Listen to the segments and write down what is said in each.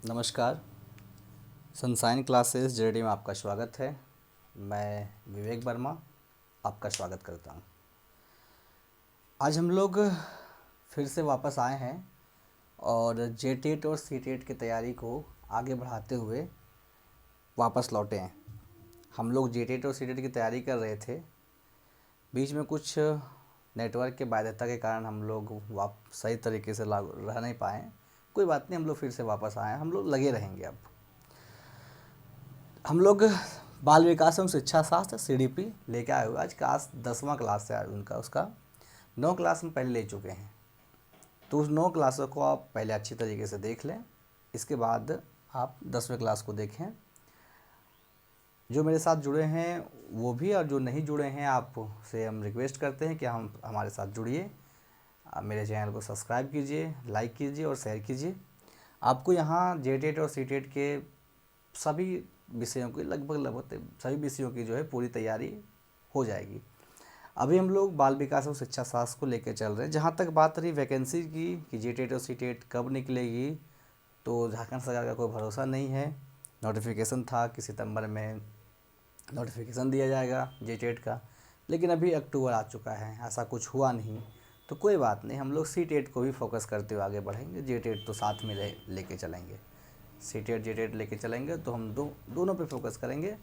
नमस्कार। Sunshine classes JD में आपका स्वागत है। मैं विवेक वर्मा आपका स्वागत करता हूं। आज हम लोग फिर से वापस आए हैं और जेटेट और सीटेट की तैयारी को आगे बढ़ाते हुए वापस लौटे हैं। हम लोग जेटेट और सीटेट की तैयारी कर रहे थे, बीच में कुछ नेटवर्क के बाध्यता के कारण हम लोग सही तरीके से रह नहीं पाए। कोई बात नहीं, हम लोग फिर से वापस आए हैं, हम लोग लगे रहेंगे। अब हम लोग बाल विकास एवं शिक्षा शास्त्र CDP लेके आए हुए। आज क्लास 10वां क्लास है उनका, उसका 9 क्लास हम पहले ले चुके हैं। तो उस 9 क्लासों को आप पहले अच्छी तरीके से देख लें, इसके बाद आप 10वें क्लास को देखें। जो मेरे साथ जुड़े हैं वो भी, और जो नहीं जुड़े हैं आपसे हम रिक्वेस्ट करते हैं कि हमारे साथ जुड़िए। मेरे चैनल को सब्सक्राइब कीजिए, लाइक कीजिए और शेयर कीजिए। आपको यहाँ जेटेट और सीटेट के सभी विषयों की लगभग सभी विषयों की जो है पूरी तैयारी हो जाएगी। अभी हम लोग बाल विकास और शिक्षा शास्त्र को लेकर चल रहे हैं। जहाँ तक बात रही वैकेंसी की कि जेटेट और सीटेट कब निकलेगी, तो झारखंड सरकार का कोई भरोसा नहीं है। नोटिफिकेशन था कि सितंबर में नोटिफिकेशन दिया जाएगा जेटेट का, लेकिन अभी अक्टूबर आ चुका है, ऐसा कुछ हुआ नहीं। तो कोई बात नहीं, हम लोग सीटेट को भी फोकस करते हुए आगे बढ़ेंगे। जेटेट तो साथ में लेके चलेंगे, सीटेट जेटेट लेके चलेंगे, तो हम दोनों पे फोकस करेंगे।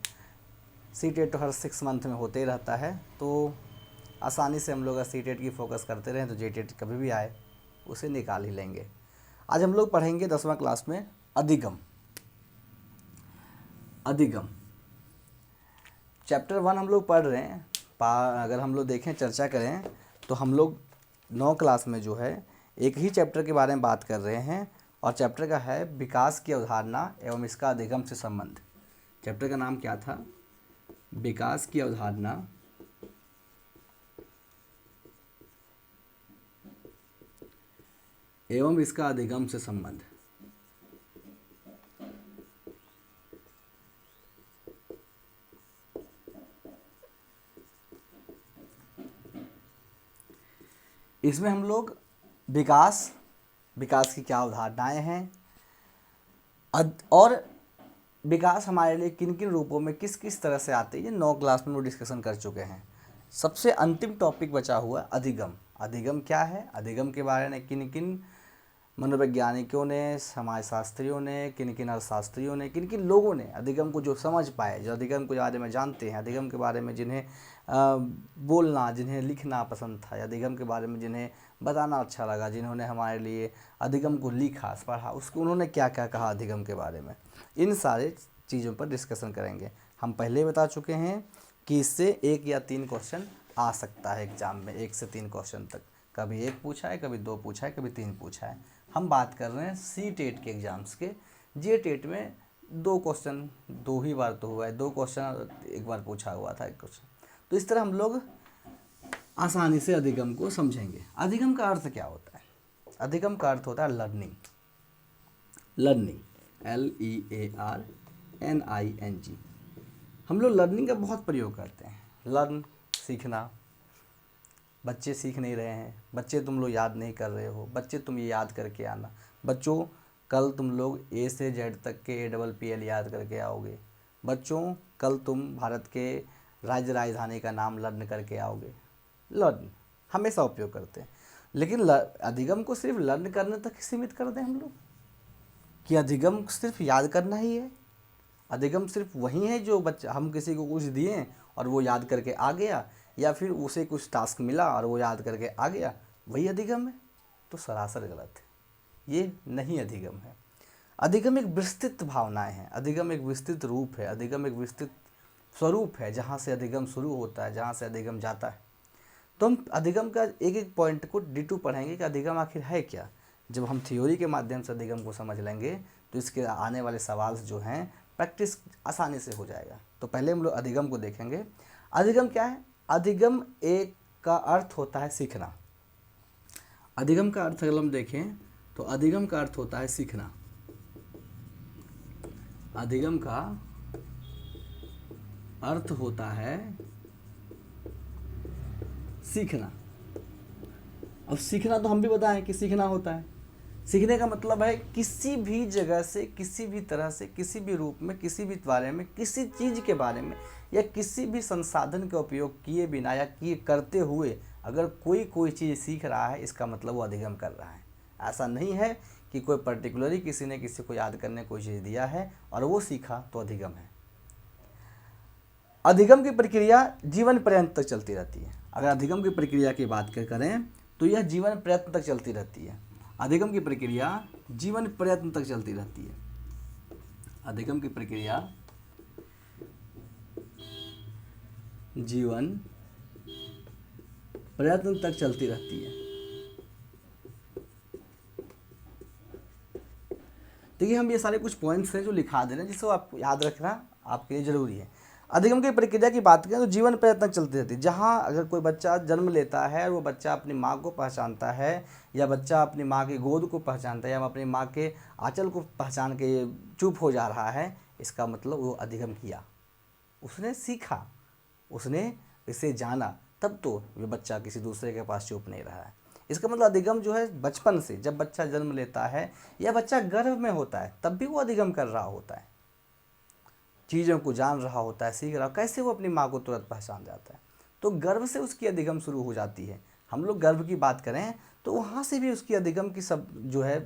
सीटेट तो हर 6 मंथ में होते ही रहता है, तो आसानी से हम लोग अगर सीटेट की फोकस करते रहें तो जेटेट कभी भी आए उसे निकाल ही लेंगे। आज हम लोग पढ़ेंगे 10वां क्लास में अधिगम। चैप्टर 1 हम लोग पढ़ रहे हैं। अगर हम लोग देखें, चर्चा करें, तो हम लोग 9 क्लास में जो है एक ही चैप्टर के बारे में बात कर रहे हैं, और चैप्टर का है विकास की अवधारणा एवं इसका अधिगम से संबंध। चैप्टर का नाम क्या था? विकास की अवधारणा एवं इसका अधिगम से संबंध। इसमें हम लोग विकास की क्या अवधारणाएं हैं, और विकास हमारे लिए किन किन रूपों में किस किस तरह से आते हैं, ये 9 क्लास में वो डिस्कशन कर चुके हैं। सबसे अंतिम टॉपिक बचा हुआ अधिगम। अधिगम क्या है? अधिगम के बारे में किन किन मनोवैज्ञानिकों ने, समाजशास्त्रियों ने, किन किन अर्थशास्त्रियों ने, किन किन लोगों ने अधिगम को जो समझ पाए, जो अधिगम के बारे में जानते हैं, अधिगम के बारे में जिन्हें बोलना, जिन्हें लिखना पसंद था, अधिगम के बारे में जिन्हें बताना अच्छा लगा, जिन्होंने हमारे लिए अधिगम को लिखा, पढ़ा, उसको उन्होंने क्या क्या कहा अधिगम के बारे में, इन सारे चीज़ों पर डिस्कशन करेंगे। हम पहले बता चुके हैं कि इससे 1 या 3 क्वेश्चन आ सकता है एग्ज़ाम में, 1 से 3 क्वेश्चन तक। कभी 1 पूछा है, कभी 2 पूछा है, कभी 3 पूछा है। हम बात कर रहे हैं सीटेट के एग्ज़ाम्स के। जेटेट में 2 क्वेश्चन 2 ही बार तो हुआ है, 2 क्वेश्चन 1 बार पूछा हुआ था, 1 क्वेश्चन। तो इस तरह हम लोग आसानी से अधिगम को समझेंगे। अधिगम का अर्थ क्या होता है? अधिगम का अर्थ होता है लर्निंग। LEARNING। हम लोग लर्निंग का बहुत प्रयोग करते हैं। लर्न, सीखना। बच्चे सीख नहीं रहे हैं, बच्चे तुम लोग याद नहीं कर रहे हो, बच्चे तुम ये याद करके आना। बच्चों, कल तुम लोग A से Z तक के APPL याद करके आओगे। बच्चों, कल तुम भारत के राज्य राजधानी का नाम लर्न करके आओगे। लर्न हमेशा उपयोग करते हैं, लेकिन अधिगम को सिर्फ लर्न करने तक सीमित कर दें हम लोग, कि अधिगम सिर्फ याद करना ही है। अधिगम सिर्फ वही है जो बच्चा, हम किसी को कुछ दिए और वो याद करके आ गया, या फिर उसे कुछ टास्क मिला और वो याद करके आ गया, वही अधिगम है? तो सरासर गलत है, ये नहीं अधिगम है। अधिगम एक विस्तृत भावनाएं हैं, अधिगम एक विस्तृत रूप है, अधिगम एक विस्तृत स्वरूप है, जहाँ से अधिगम शुरू होता है, जहाँ से अधिगम जाता है। तो हम अधिगम का एक एक पॉइंट को डिटू पढ़ेंगे कि अधिगम आखिर है क्या। जब हम थ्योरी के माध्यम से अधिगम को समझ लेंगे तो इसके आने वाले सवाल जो हैं प्रैक्टिस आसानी से हो जाएगा। तो पहले हम लोग अधिगम को देखेंगे। अधिगम क्या है? अधिगम एक का अर्थ होता है सीखना। अधिगम का अर्थ अगर हम देखें तो अधिगम का अर्थ होता है सीखना। अधिगम का अर्थ होता है सीखना। अब सीखना तो हम भी बताएं कि सीखना होता है, सीखने का मतलब है किसी भी जगह से, किसी भी तरह से, किसी भी रूप में, किसी भी बारे में, किसी चीज़ के बारे में या किसी भी संसाधन का उपयोग किए बिना या किए करते हुए अगर कोई चीज़ सीख रहा है, इसका मतलब वो अधिगम कर रहा है। ऐसा नहीं है कि कोई पर्टिकुलरली किसी ने किसी को याद करने कोई चीज़ दिया है और वो सीखा तो अधिगम है। अधिगम की प्रक्रिया जीवन पर्यंत तक चलती रहती है। अगर अधिगम की प्रक्रिया की बात करें तो यह जीवन पर्यंत तक चलती रहती है। अधिगम की प्रक्रिया जीवन पर्यंत तक चलती रहती है। अधिगम की प्रक्रिया जीवन पर्यंत तक चलती रहती है। देखिए, हम ये सारे कुछ पॉइंट्स हैं जो लिखा दे रहे हैं, जिसको आपको याद रखना आपके लिए ज़रूरी है। अधिगम की प्रक्रिया की बात करें तो जीवन पर्यंत तक चलती रहती है। जहाँ अगर कोई बच्चा जन्म लेता है और वो बच्चा अपनी माँ को पहचानता है, या बच्चा अपनी माँ की गोद को पहचानता है, या अपनी माँ के आंचल को पहचान के चुप हो जा रहा है, इसका मतलब वो अधिगम किया, उसने सीखा, उसने इसे जाना, तब तो ये बच्चा किसी दूसरे के पास चुप नहीं रहा है। इसका मतलब अधिगम जो है बचपन से, जब बच्चा जन्म लेता है या बच्चा गर्भ में होता है, तब भी वो अधिगम कर रहा होता है, चीज़ों को जान रहा होता है, सीख रहा, कैसे वो अपनी माँ को तुरंत पहचान जाता है। तो गर्भ से उसकी अधिगम शुरू हो जाती है। हम लोग गर्भ की बात करें तो वहाँ से भी उसकी अधिगम की सब जो है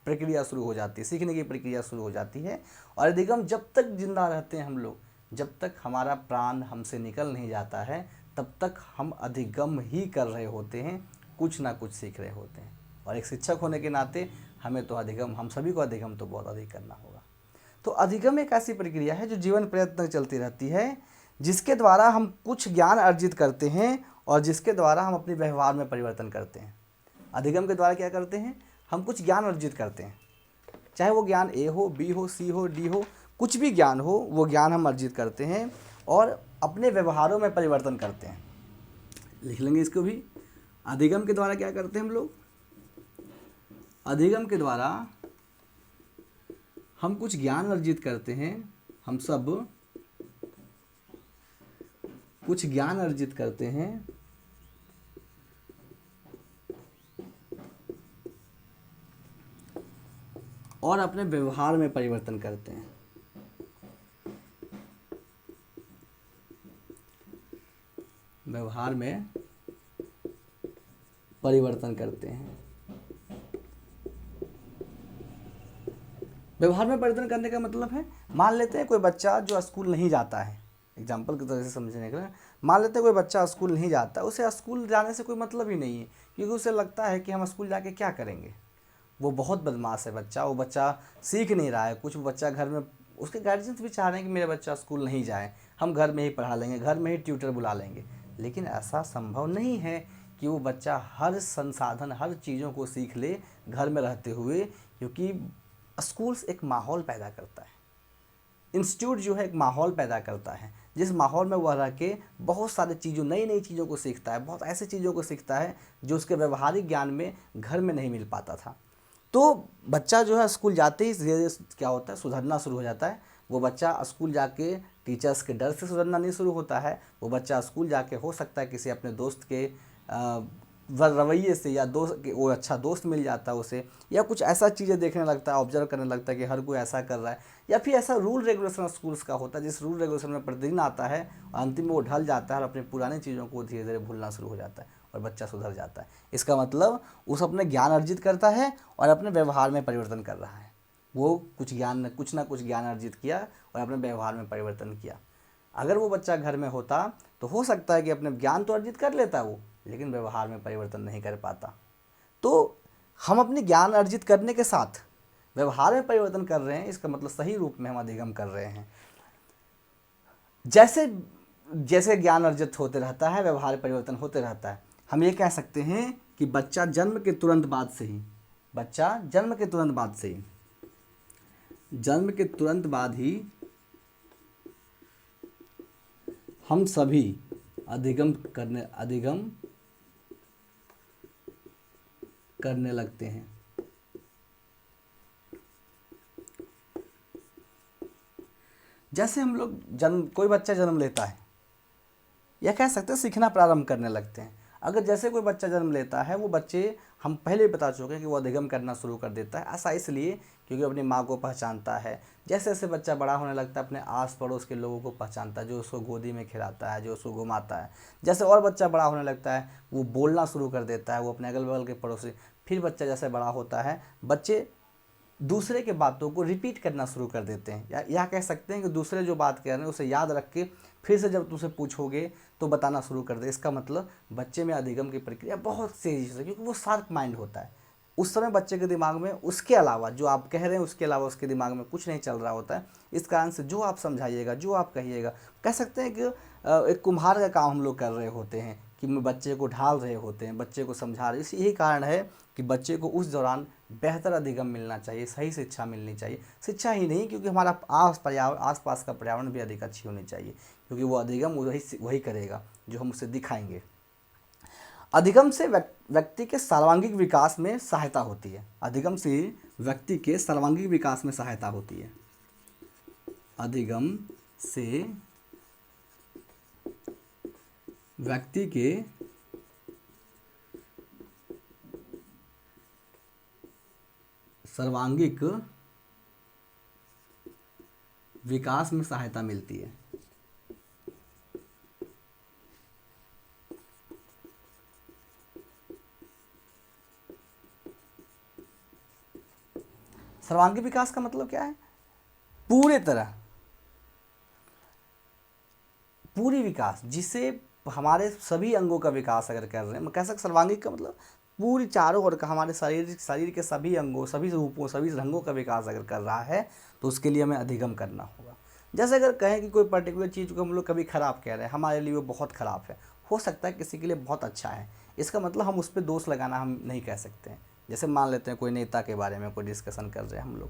प्रक्रिया शुरू हो जाती है, सीखने की प्रक्रिया शुरू हो जाती है। और अधिगम जब तक जिंदा रहते हैं हम लोग, जब तक हमारा प्राण हमसे निकल नहीं जाता है, तब तक हम अधिगम ही कर रहे होते हैं, कुछ ना कुछ सीख रहे होते हैं। और एक शिक्षक होने के नाते हमें तो अधिगम, हम सभी को अधिगम तो बहुत अधिक करना होगा। तो अधिगम एक ऐसी प्रक्रिया है जो जीवन पर्यंत तक चलती रहती है, जिसके द्वारा हम कुछ ज्ञान अर्जित करते हैं और जिसके द्वारा हम अपने व्यवहार में परिवर्तन करते हैं। अधिगम के द्वारा क्या करते हैं, हम कुछ ज्ञान अर्जित करते हैं, चाहे वो ज्ञान ए हो, बी हो, सी हो, डी हो, कुछ भी ज्ञान हो, वो ज्ञान हम अर्जित करते हैं और अपने व्यवहारों में परिवर्तन करते हैं। लिख लेंगे इसको भी। अधिगम के द्वारा क्या करते हैं हम लोग, अधिगम के द्वारा हम कुछ ज्ञान अर्जित करते हैं, हम सब कुछ ज्ञान अर्जित करते हैं और अपने व्यवहार में परिवर्तन करते हैं। व्यवहार में परिवर्तन करते हैं। व्यवहार में परिवर्तन करने का मतलब है, मान लेते हैं कोई बच्चा जो स्कूल नहीं जाता है, एग्जाम्पल की तरह से समझने के लिए मान लेते हैं कोई बच्चा स्कूल नहीं जाता, उसे स्कूल जाने से कोई मतलब ही नहीं है, क्योंकि उसे लगता है कि हम स्कूल जाके क्या करेंगे। वो बहुत बदमाश है बच्चा, वो बच्चा सीख नहीं रहा है कुछ। बच्चा घर में, उसके गार्जियंस भी चाह रहे हैं कि मेरा बच्चा स्कूल नहीं जाए, हम घर में ही पढ़ा लेंगे, घर में ही ट्यूटर बुला लेंगे। लेकिन ऐसा संभव नहीं है कि वो बच्चा हर संसाधन, हर चीज़ों को सीख ले घर में रहते हुए, क्योंकि स्कूल्स एक माहौल पैदा करता है, इंस्टीट्यूट जो है एक माहौल पैदा करता है, जिस माहौल में वह रह के बहुत सारी चीज़ों, नई नई चीज़ों को सीखता है, बहुत ऐसी चीज़ों को सीखता है जो उसके व्यवहारिक ज्ञान में घर में नहीं मिल पाता था। तो बच्चा जो है स्कूल जाते ही धीरे धीरे क्या होता है, सुधरना शुरू हो जाता है। वो बच्चा स्कूल जाके टीचर्स के डर से सुधरना नहीं शुरू होता है, वो बच्चा स्कूल जाके हो सकता है किसी अपने दोस्त के रवैये से, या दोस्त वो अच्छा दोस्त मिल जाता है उसे, या कुछ ऐसा चीज़ें देखने लगता है, ऑब्जर्व करने लगता है कि हर कोई ऐसा कर रहा है, या फिर ऐसा रूल रेगुलेशन स्कूल्स का होता है जिस रूल रेगुलेशन में प्रतिदिन आता है और अंतिम में वो ढल जाता है और अपनी पुरानी चीज़ों को धीरे धीरे भूलना शुरू हो जाता है और बच्चा सुधर जाता है। इसका मतलब उस अपने ज्ञान अर्जित करता है और अपने व्यवहार में परिवर्तन कर रहा है। वो कुछ ना कुछ ज्ञान अर्जित किया और अपने व्यवहार में परिवर्तन किया। अगर वो बच्चा घर में होता तो हो सकता है कि अपने ज्ञान तो अर्जित कर लेता वो, लेकिन व्यवहार में परिवर्तन नहीं कर पाता। तो हम अपने ज्ञान अर्जित करने के साथ व्यवहार में परिवर्तन कर रहे हैं, इसका मतलब सही रूप में हम अधिगम कर रहे हैं। जैसे जैसे ज्ञान अर्जित होते रहता है, व्यवहार परिवर्तन होते रहता है। हम ये कह सकते हैं कि बच्चा जन्म के तुरंत बाद से ही, बच्चा जन्म के तुरंत बाद से ही, जन्म के तुरंत बाद ही हम सभी अधिगम करने लगते हैं। जैसे हम लोग कोई बच्चा जन्म लेता है, या कह सकते हैं सीखना प्रारंभ करने लगते हैं। अगर जैसे कोई बच्चा जन्म लेता है, वो बच्चे हम पहले ही बता चुके हैं कि वो अधिगम करना शुरू कर देता है। ऐसा इसलिए क्योंकि अपनी माँ को पहचानता है। जैसे जैसे बच्चा बड़ा होने लगता है, अपने आस पड़ोस के लोगों को पहचानता है, जो उसको गोदी में खिलाता है, जो उसको घुमाता है। जैसे और बच्चा बड़ा होने लगता है, वो बोलना शुरू कर देता है, वो अपने अगल बगल के पड़ोसी। फिर बच्चा जैसे बड़ा होता है, बच्चे दूसरे के बातों को रिपीट करना शुरू कर देते हैं, या कह सकते हैं कि दूसरे जो बात कह रहे हैं उसे याद रख के फिर से जब तुमसे पूछोगे तो बताना शुरू कर दे। इसका मतलब बच्चे में अधिगम की प्रक्रिया बहुत तेजी से, क्योंकि वो शार्प माइंड होता है। उस समय बच्चे के दिमाग में उसके अलावा जो आप कह रहे हैं उसके अलावा उसके दिमाग में कुछ नहीं चल रहा होता है। इस कारण से जो आप समझाइएगा, जो आप कहिएगा, कह सकते हैं कि एक कुम्हार का काम हम लोग कर रहे होते हैं कि बच्चे को ढाल रहे होते हैं, बच्चे को समझा रहे। यही कारण है कि बच्चे को उस दौरान बेहतर अधिगम मिलना चाहिए, सही शिक्षा मिलनी चाहिए। शिक्षा ही नहीं, क्योंकि हमारा आस पास का पर्यावरण भी अधिक अच्छी होनी चाहिए, क्योंकि वो अधिगम वही करेगा जो हम उसे दिखाएंगे। अधिगम से व्यक्ति के सर्वांगीण विकास में सहायता होती है। अधिगम से व्यक्ति के सर्वांगीण विकास में सहायता होती है। अधिगम से व्यक्ति के सर्वांगीण विकास में सहायता मिलती है। सर्वांगीण विकास का मतलब क्या है? पूरे तरह पूरी विकास, जिसे हमारे सभी अंगों का विकास अगर कर रहे हैं, मैं कह सकता सर्वांगीण का मतलब पूरी चारों ओर का, हमारे शरीर के सभी अंगों, सभी रूपों, सभी रंगों का विकास अगर कर रहा है तो उसके लिए हमें अधिगम करना होगा। जैसे अगर कहें कि कोई पर्टिकुलर चीज़ को हम लोग कभी ख़राब कह रहे हैं, हमारे लिए वो बहुत ख़राब है, हो सकता है किसी के लिए बहुत अच्छा है, इसका मतलब हम उस पर दोष लगाना हम नहीं कह सकते हैं। जैसे मान लेते हैं कोई नेता के बारे में कोई डिस्कशन कर रहे हैं हम लोग,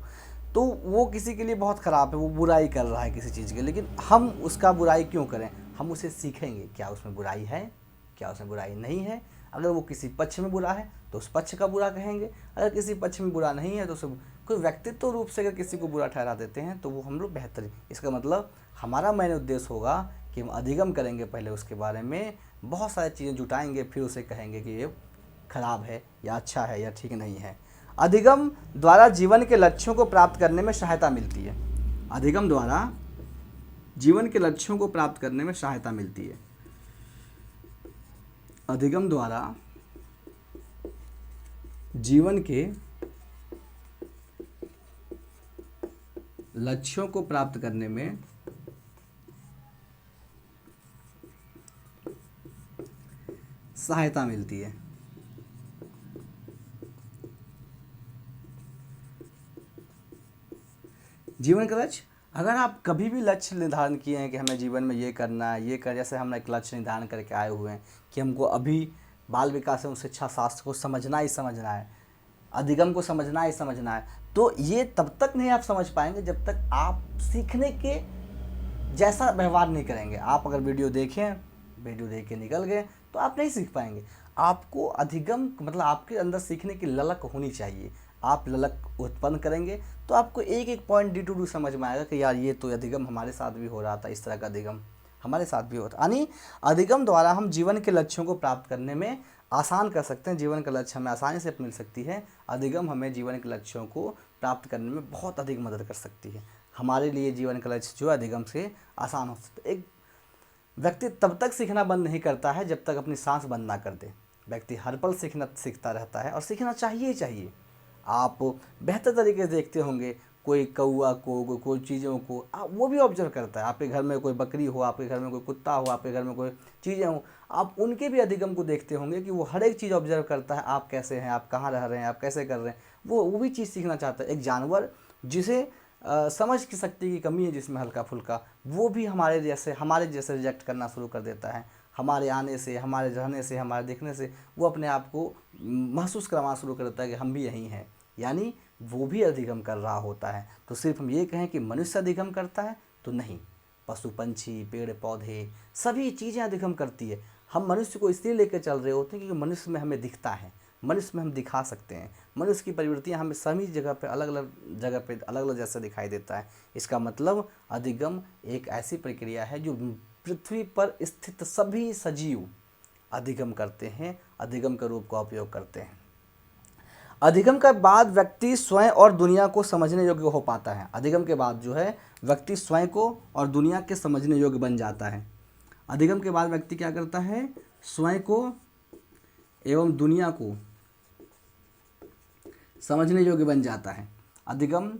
तो वो किसी के लिए बहुत ख़राब है, वो बुराई कर रहा है किसी चीज़ की, लेकिन हम उसका बुराई क्यों करें? हम उसे सीखेंगे क्या उसमें बुराई है, क्या उसमें बुराई नहीं है। अगर वो किसी पक्ष में बुरा है तो उस पक्ष का बुरा कहेंगे, अगर किसी पक्ष में बुरा नहीं है तो उसे कोई व्यक्तित्व रूप से अगर किसी को बुरा ठहरा देते हैं तो वो हम लोग बेहतर। इसका मतलब हमारा मेन उद्देश्य होगा कि हम अधिगम करेंगे, पहले उसके बारे में बहुत सारी चीज़ें जुटाएंगे, फिर उसे कहेंगे कि ये खराब है या अच्छा है या ठीक नहीं है। अधिगम द्वारा जीवन के लक्ष्यों को प्राप्त करने में सहायता मिलती है। अधिगम द्वारा जीवन के लक्ष्यों को प्राप्त करने में सहायता मिलती है। अधिगम द्वारा जीवन के लक्ष्यों को प्राप्त करने में सहायता मिलती है। जीवन का लक्ष्य, अगर आप कभी भी लक्ष्य निर्धारण किए हैं कि हमें जीवन में ये करना है, ये कर, जैसे हमने एक लक्ष्य निर्धारण करके आए हुए हैं कि हमको अभी बाल विकास एवं शिक्षा शास्त्र को समझना ही समझना है, अधिगम को समझना ही समझना है, तो ये तब तक नहीं आप समझ पाएंगे जब तक आप सीखने के जैसा व्यवहार नहीं करेंगे। आप अगर वीडियो देख के निकल गए तो आप नहीं सीख पाएंगे। आपको अधिगम मतलब आपके अंदर सीखने की ललक होनी चाहिए। आप ललक उत्पन्न करेंगे तो आपको एक एक पॉइंट डी टू डी समझ में आएगा कि यार ये तो अधिगम हमारे साथ भी हो रहा था, इस तरह का अधिगम हमारे साथ भी होता। यानी अधिगम द्वारा हम जीवन के लक्ष्यों को प्राप्त करने में आसान कर सकते हैं, जीवन का लक्ष्य हमें आसानी से मिल सकती है। अधिगम हमें जीवन के लक्ष्यों को प्राप्त करने में बहुत अधिक मदद कर सकती है। हमारे लिए जीवन का लक्ष्य जो अधिगम से आसान हो सकता है। एक व्यक्ति तब तक सीखना बंद नहीं करता है जब तक अपनी सांस बंद ना कर दे। व्यक्ति हर पल सीखता रहता है और सीखना चाहिए। आप बेहतर तरीके से देखते होंगे, कोई कौआ को, कोई चीज़ों को वो भी ऑब्जर्व करता है। आपके घर में कोई बकरी हो, आपके घर में कोई कुत्ता हो, आपके घर में कोई चीज़ें हो, आप उनके भी अधिगम को देखते होंगे कि वो हर एक चीज़ ऑब्जर्व करता है। आप कैसे हैं, आप कहाँ रह रहे हैं, आप कैसे कर रहे हैं, वो भी चीज़ सीखना चाहता है। एक जानवर जिसे समझ की शक्ति की कमी है, जिसमें हल्का फुल्का, वो भी हमारे जैसे रिजेक्ट करना शुरू कर देता है। हमारे आने से, हमारे रहने से, हमारे देखने से वो अपने आप को महसूस करवाना शुरू कर देता है कि हम भी यहीं हैं। यानी वो भी अधिगम कर रहा होता है। तो सिर्फ हम ये कहें कि मनुष्य अधिगम करता है तो नहीं, पशु पंछी, पेड़ पौधे, सभी चीज़ें अधिगम करती है। हम मनुष्य को इसलिए लेकर चल रहे होते हैं क्योंकि मनुष्य में हमें दिखता है, मनुष्य में हम दिखा सकते हैं। मनुष्य की प्रवृत्तियाँ हमें सभी जगह पे अलग अलग जैसा दिखाई देता है। इसका मतलब अधिगम एक ऐसी प्रक्रिया है जो पृथ्वी पर स्थित सभी सजीव अधिगम करते हैं, अधिगम के रूप का उपयोग करते हैं। अधिगम के बाद व्यक्ति स्वयं और दुनिया को समझने योग्य हो पाता है। अधिगम के बाद जो है व्यक्ति स्वयं को और दुनिया के समझने योग्य बन जाता है। अधिगम के बाद व्यक्ति क्या करता है, स्वयं को एवं दुनिया को समझने योग्य बन जाता है। अधिगम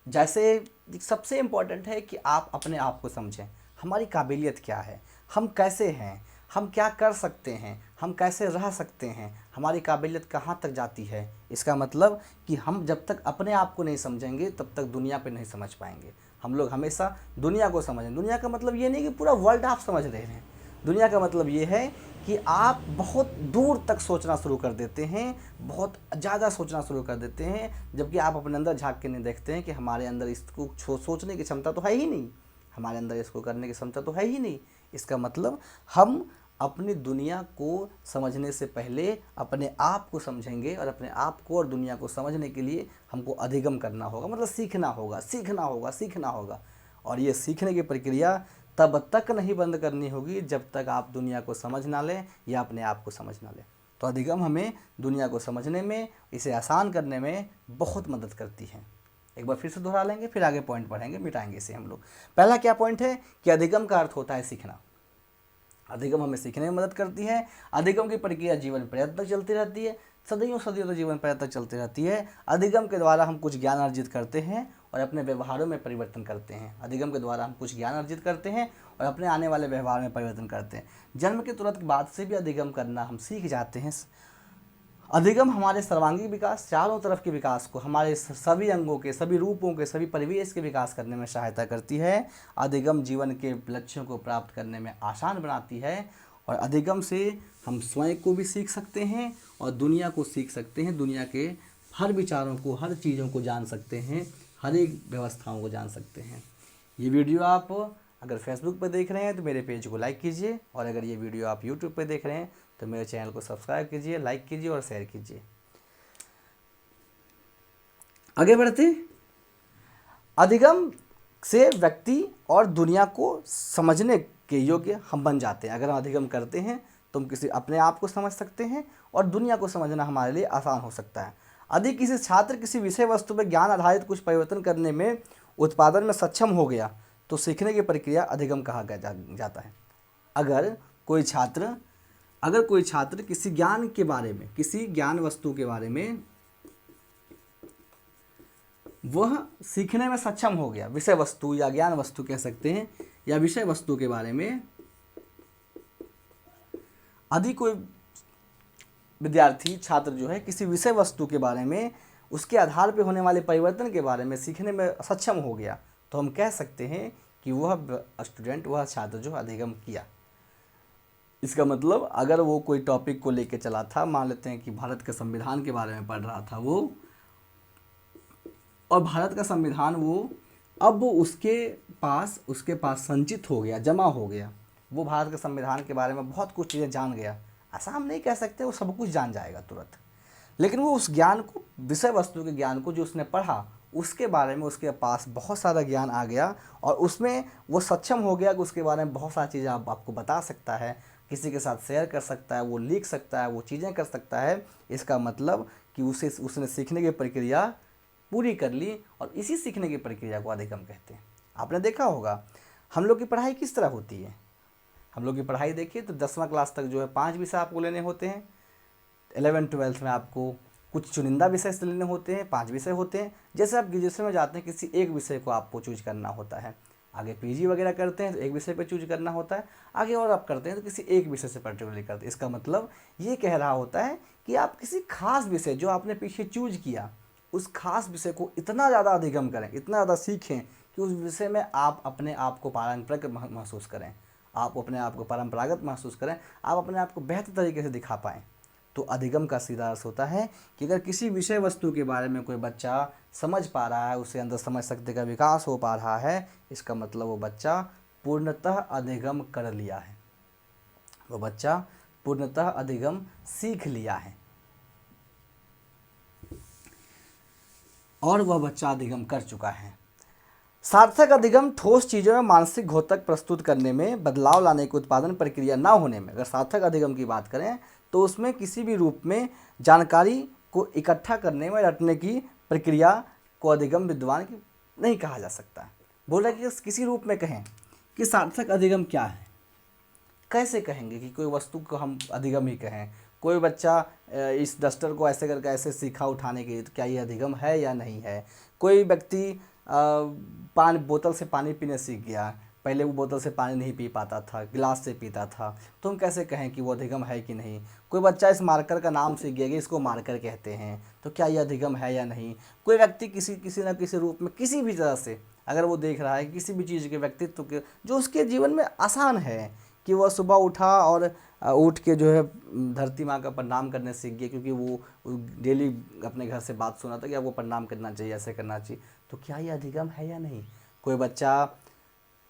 जैसे सबसे इम्पोर्टेंट है कि आप अपने आप को समझें, हमारी काबिलियत क्या है, हम कैसे हैं, हम क्या कर सकते हैं, हम कैसे रह सकते हैं, हमारी काबिलियत कहाँ तक जाती है। इसका मतलब कि हम जब तक अपने आप को नहीं समझेंगे तब तक दुनिया पे नहीं समझ पाएंगे। हम लोग हमेशा दुनिया को समझें। दुनिया का मतलब ये नहीं कि पूरा वर्ल्ड आप समझ रहे हैं। दुनिया का मतलब ये है कि आप बहुत दूर तक सोचना शुरू कर देते हैं, बहुत ज़्यादा सोचना शुरू कर देते हैं, जबकि आप अपने अंदर झांक के नहीं देखते हैं कि हमारे अंदर इसको सोचने की क्षमता तो है ही नहीं, हमारे अंदर इसको करने की क्षमता तो है ही नहीं। इसका मतलब हम अपनी दुनिया को समझने से पहले अपने आप को समझेंगे, और अपने आप को और दुनिया को समझने के लिए हमको अधिगम करना होगा, मतलब सीखना होगा, सीखना होगा, सीखना होगा। और ये सीखने की प्रक्रिया तब तक नहीं बंद करनी होगी जब तक आप दुनिया को समझ ना लें या अपने आप को समझ ना लें। तो अधिगम हमें दुनिया को समझने में, इसे आसान करने में बहुत मदद करती है। एक बार फिर से दोहरा लेंगे, फिर आगे पॉइंट पढ़ेंगे, मिटाएंगे इसे हम लोग। पहला क्या पॉइंट है कि अधिगम का अर्थ होता है सीखना। अधिगम हमें सीखने में मदद करती है। अधिगम की प्रक्रिया जीवन पर्यंत तक चलती रहती है, सदियों सदियों तक जीवन पर्यंत तक चलती रहती है। अधिगम के द्वारा हम कुछ ज्ञान अर्जित करते हैं और अपने व्यवहारों में परिवर्तन करते हैं। अधिगम के द्वारा हम कुछ ज्ञान अर्जित करते हैं और अपने आने वाले व्यवहार में परिवर्तन करते हैं। जन्म के तुरंत बाद से भी अधिगम करना हम सीख जाते हैं। अधिगम हमारे सर्वांगीण विकास, चारों तरफ के विकास को, हमारे सभी अंगों के, सभी रूपों के, सभी परिवेश के विकास करने में सहायता करती है। अधिगम जीवन के लक्ष्यों को प्राप्त करने में आसान बनाती है। और अधिगम से हम स्वयं को भी सीख सकते हैं और दुनिया को सीख सकते हैं। दुनिया के हर विचारों को, हर चीज़ों को जान सकते हैं, हर एक व्यवस्थाओं को जान सकते हैं। ये वीडियो आप अगर फेसबुक पर देख रहे हैं तो मेरे पेज को लाइक कीजिए, और अगर ये वीडियो आप यूट्यूब पर देख रहे हैं तो मेरे चैनल को सब्सक्राइब कीजिए, लाइक कीजिए और शेयर कीजिए। आगे बढ़ते। अधिगम से व्यक्ति और दुनिया को समझने के योग्य हम बन जाते हैं। अगर हम अधिगम करते हैं तो हम किसी अपने आप को समझ सकते हैं और दुनिया को समझना हमारे लिए आसान हो सकता है। यदि किसी छात्र किसी विषय वस्तु पर ज्ञान आधारित कुछ परिवर्तन करने में, उत्पादन में सक्षम हो गया तो सीखने की प्रक्रिया अधिगम कहा जाता है। अगर कोई छात्र किसी ज्ञान के बारे में, किसी ज्ञान वस्तु के बारे में वह सीखने में सक्षम हो गया, विषय वस्तु या ज्ञान वस्तु कह सकते हैं, या विषय वस्तु के बारे में यदि कोई विद्यार्थी, छात्र जो है किसी विषय वस्तु के बारे में, उसके आधार पर होने वाले परिवर्तन के बारे में सीखने में सक्षम हो गया तो हम कह सकते हैं कि वह स्टूडेंट, वह छात्र जो अधिगम किया। इसका मतलब अगर वो कोई टॉपिक को लेके चला था, मान लेते हैं कि भारत के संविधान के बारे में पढ़ रहा था वो, और भारत का संविधान वो अब उसके पास संचित हो गया, जमा हो गया, वो भारत के संविधान के बारे में बहुत कुछ चीज़ें जान गया। ऐसा हम नहीं कह सकते वो सब कुछ जान जाएगा तुरंत, लेकिन वो उस ज्ञान को, विषय वस्तु के ज्ञान को जो उसने पढ़ा, उसके बारे में उसके पास बहुत सारा ज्ञान आ गया और उसमें वो सक्षम हो गया कि उसके बारे में बहुत सारी चीज़ें आपको बता सकता है, किसी के साथ शेयर कर सकता है, वो लिख सकता है, वो चीज़ें कर सकता है। इसका मतलब कि उसने सीखने की प्रक्रिया पूरी कर ली, और इसी सीखने की प्रक्रिया को अधिगम कहते हैं। आपने देखा होगा हम लोग की पढ़ाई किस तरह होती है। हम लोग की पढ़ाई देखिए तो 10वां क्लास तक जो है 5 विषय आपको लेने होते हैं। 11th 12th में आपको कुछ चुनिंदा विषय से लेने होते हैं, 5 विषय होते हैं। जैसे आप ग्रेजुएशन में जाते हैं किसी एक विषय को आपको चूज करना होता है, आगे पीजी वगैरह करते हैं तो एक विषय पे चूज करना होता है, आगे और आप करते हैं तो किसी एक विषय से पर्टिकुलरली करते हैं। इसका मतलब ये कह रहा होता है कि आप किसी खास विषय जो आपने पीछे चूज किया, उस खास विषय को इतना ज़्यादा अधिगम करें, इतना ज़्यादा सीखें कि उस विषय में आप अपने आप को पारंपरिक महसूस करें, आप अपने आप को परंपरागत महसूस करें, आप अपने आप को बेहतर तरीके से दिखा पाएँ। तो अधिगम का सीधा अर्थ होता है कि अगर किसी विषय वस्तु के बारे में कोई बच्चा समझ पा रहा है, उसके अंदर समझ शक्ति का विकास हो पा रहा है, इसका मतलब वो बच्चा पूर्णतः अधिगम कर लिया है, वो बच्चा पूर्णतः अधिगम सीख लिया है, और वह बच्चा अधिगम कर चुका है। सार्थक अधिगम ठोस चीज़ों में मानसिक घोतक प्रस्तुत करने में, बदलाव लाने की उत्पादन प्रक्रिया ना होने में। अगर सार्थक अधिगम की बात करें तो उसमें किसी भी रूप में जानकारी को इकट्ठा करने में रटने की प्रक्रिया को अधिगम विद्वान की नहीं कहा जा सकता। बोला कि किसी रूप में कहें कि सार्थक अधिगम क्या है, कैसे कहेंगे कि कोई वस्तु को हम अधिगम ही कहें। कोई बच्चा इस डस्टर को ऐसे करके ऐसे सीखा उठाने के लिए, तो क्या ये अधिगम है या नहीं है। कोई व्यक्ति पानी बोतल से पानी पीने सीख गया, पहले वो बोतल से पानी नहीं पी पाता था, गिलास से पीता था, तो हम कैसे कहें कि वो अधिगम है कि नहीं। कोई बच्चा इस मार्कर का नाम सीख गया कि इसको मार्कर कहते हैं, तो क्या ये अधिगम है या नहीं। कोई व्यक्ति किसी न किसी रूप में किसी भी तरह से अगर वो देख रहा है किसी भी चीज़ के व्यक्तित्व के जो उसके जीवन में आसान है, कि वह सुबह उठा और उठ के जो है धरती माँ का प्रणाम करने सीख गया, क्योंकि वो डेली अपने घर से बात सुना था कि आपको प्रणाम करना चाहिए, ऐसे करना चाहिए, तो क्या ये अधिगम है या नहीं। कोई बच्चा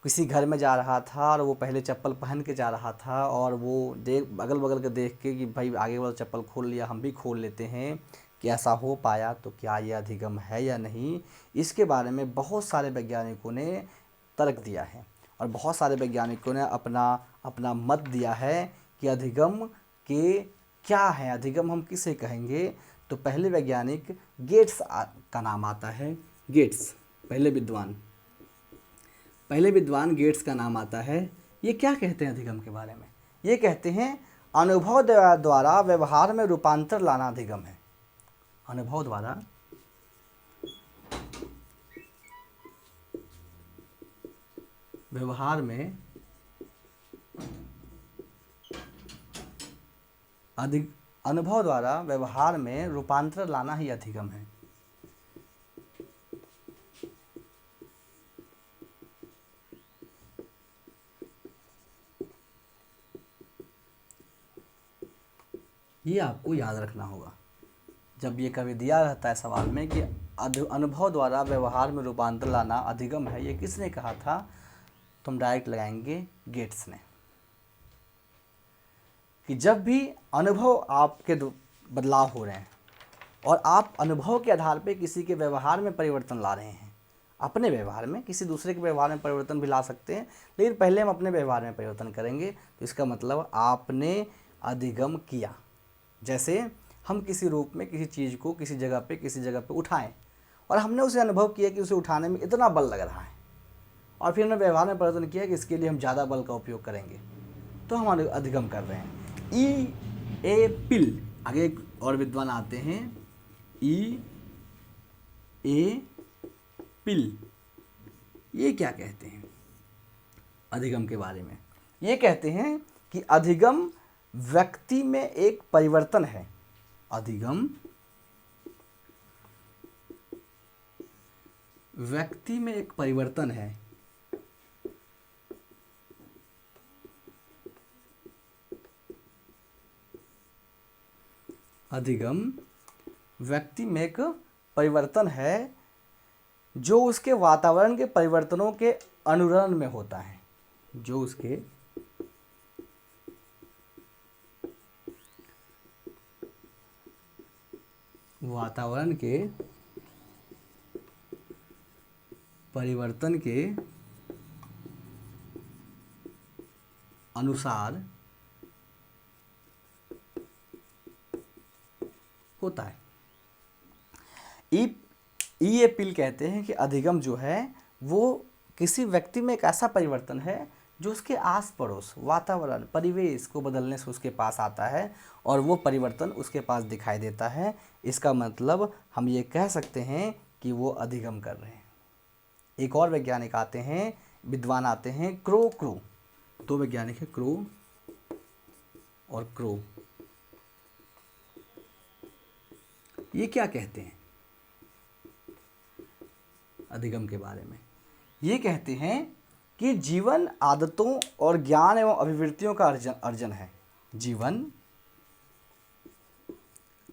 किसी घर में जा रहा था और वो पहले चप्पल पहन के जा रहा था, और वो देख अगल बगल के देख के कि भाई आगे वाला चप्पल खोल लिया, हम भी खोल लेते हैं, कि ऐसा हो पाया, तो क्या ये अधिगम है या नहीं। इसके बारे में बहुत सारे वैज्ञानिकों ने तर्क दिया है, और बहुत सारे वैज्ञानिकों ने अपना अपना मत दिया है कि अधिगम के क्या है, अधिगम हम किसे कहेंगे। तो पहले वैज्ञानिक गेट्स का नाम आता है। गेट्स पहले विद्वान गेट्स का नाम आता है। ये क्या कहते हैं अधिगम के बारे में। ये कहते हैं अनुभव द्वारा व्यवहार में रूपांतर लाना अधिगम है। अनुभव द्वारा व्यवहार में अनुभव द्वारा व्यवहार में रूपांतर लाना ही अधिगम है। ये आपको याद रखना होगा जब ये कभी दिया रहता है सवाल में कि अनुभव द्वारा व्यवहार में रूपांतर लाना अधिगम है, ये किसने कहा था, तो हम डायरेक्ट लगाएंगे गेट्स ने। कि जब भी अनुभव आपके बदलाव हो रहे हैं और आप अनुभव के आधार पे किसी के व्यवहार में परिवर्तन ला रहे हैं, अपने व्यवहार में, किसी दूसरे के व्यवहार में परिवर्तन भी ला सकते हैं, लेकिन पहले हम अपने व्यवहार में परिवर्तन करेंगे, तो इसका मतलब आपने अधिगम किया। जैसे हम किसी रूप में किसी चीज़ को किसी जगह पे उठाएं, और हमने उसे अनुभव किया कि उसे उठाने में इतना बल लग रहा है, और फिर हमने व्यवहार में परिवर्तन किया कि इसके लिए हम ज़्यादा बल का उपयोग करेंगे, तो हम अधिगम कर रहे हैं। ए पिल, आगे एक और विद्वान आते हैं, ए पिल, ये क्या कहते हैं अधिगम के बारे में। ये कहते हैं कि अधिगम व्यक्ति में एक परिवर्तन है। अधिगम व्यक्ति में एक परिवर्तन है। अधिगम व्यक्ति में एक परिवर्तन है जो उसके वातावरण के परिवर्तनों के अनुरण में होता है। जो उसके वातावरण के परिवर्तन के अनुसार होता है। ई पिल कहते हैं कि अधिगम जो है वो किसी व्यक्ति में एक ऐसा परिवर्तन है जो उसके आस पड़ोस, वातावरण, परिवेश को बदलने से उसके पास आता है, और वो परिवर्तन उसके पास दिखाई देता है। इसका मतलब हम ये कह सकते हैं कि वो अधिगम कर रहे हैं। एक और वैज्ञानिक आते हैं, विद्वान आते हैं, क्रो। दो वैज्ञानिक है, क्रो और क्रो। ये क्या कहते हैं अधिगम के बारे में। ये कहते हैं कि जीवन आदतों और ज्ञान एवं अभिवृत्तियों का अर्जन है। जीवन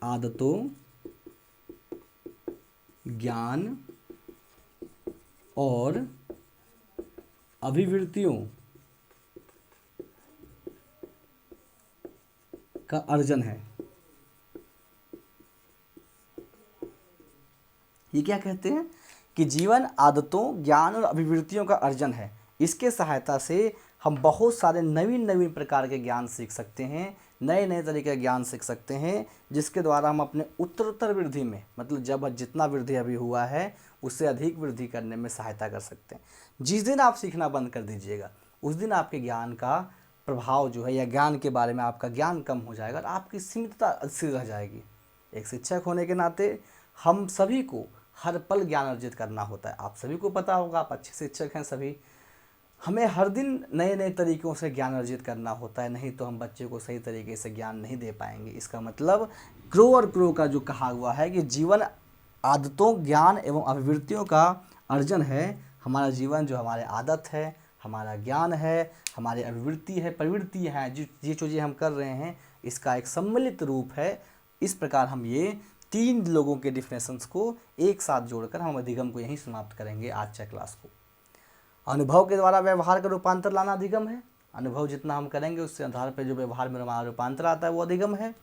आदतों, ज्ञान और अभिवृत्तियों का अर्जन है। ये क्या कहते हैं कि जीवन आदतों, ज्ञान और अभिवृत्तियों का अर्जन है। इसके सहायता से हम बहुत सारे नवीन नवीन प्रकार के ज्ञान सीख सकते हैं, नए नए तरीके का ज्ञान सीख सकते हैं, जिसके द्वारा हम अपने उत्तरोत्तर वृद्धि में, मतलब जब जितना वृद्धि अभी हुआ है उससे अधिक वृद्धि करने में सहायता कर सकते हैं। जिस दिन आप सीखना बंद कर दीजिएगा उस दिन आपके ज्ञान का प्रभाव जो है, या ज्ञान के बारे में आपका ज्ञान कम हो जाएगा और आपकी सीमितता अस्थिर रह जाएगी। एक शिक्षक होने के नाते हम सभी को हर पल ज्ञान अर्जित करना होता है। आप सभी को पता होगा, आप अच्छे शिक्षक हैं सभी। हमें हर दिन नए नए तरीक़ों से ज्ञान अर्जित करना होता है, नहीं तो हम बच्चे को सही तरीके से ज्ञान नहीं दे पाएंगे। इसका मतलब ग्रो और ग्रो का जो कहा हुआ है कि जीवन आदतों, ज्ञान एवं अभिवृत्तियों का अर्जन है। हमारा जीवन जो हमारे आदत है, हमारा ज्ञान है, हमारी अभिवृत्ति है, प्रवृत्ति है, जो ये चीज़ें हम कर रहे हैं, इसका एक सम्मिलित रूप है। इस प्रकार हम ये 3 लोगों के डिफिनेशंस को एक साथ जोड़कर हम अधिगम को यहीं समाप्त करेंगे आज के क्लास को। अनुभव के द्वारा व्यवहार का रूपांतर लाना अधिगम है। अनुभव जितना हम करेंगे उसके आधार पर जो व्यवहार में हमारा रूपांतर आता है वो अधिगम है।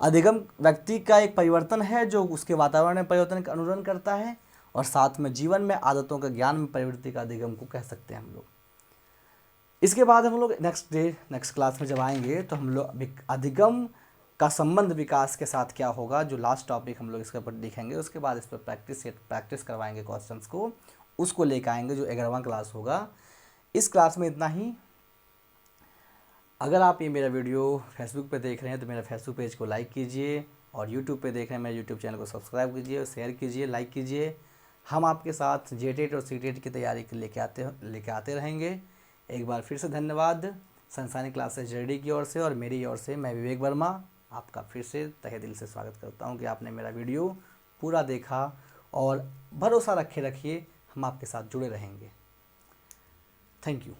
अधिगम व्यक्ति का एक परिवर्तन है जो उसके वातावरण में परिवर्तन का अनुसरण करता है, और साथ में जीवन में आदतों का, ज्ञान में प्रवृत्ति का अधिगम को कह सकते हैं हम लोग। इसके बाद हम लोग नेक्स्ट क्लास में जब आएंगे तो हम लोग अधिगम का संबंध विकास के साथ क्या होगा, जो लास्ट टॉपिक हम लोग इसके ऊपर लिखेंगे। उसके बाद इस पर प्रैक्टिस करवाएंगे क्वेश्चंस को, उसको लेकर आएंगे जो 11वां क्लास होगा। इस क्लास में इतना ही। अगर आप ये मेरा वीडियो फेसबुक पे देख रहे हैं तो मेरा फेसबुक पेज को लाइक कीजिए, और यूट्यूब पे देख रहे हैं मेरे यूट्यूब चैनल को सब्सक्राइब कीजिए, शेयर कीजिए, लाइक कीजिए। हम आपके साथ जेटेट और सीटेट की तैयारी लेके आते रहेंगे। एक बार फिर से धन्यवाद सनशाइन क्लासेस जर्डी की ओर से और मेरी ओर से। मैं विवेक वर्मा आपका फिर से तहे दिल से स्वागत करता हूं कि आपने मेरा वीडियो पूरा देखा, और भरोसा रखिए हम आपके साथ जुड़े रहेंगे। Thank you.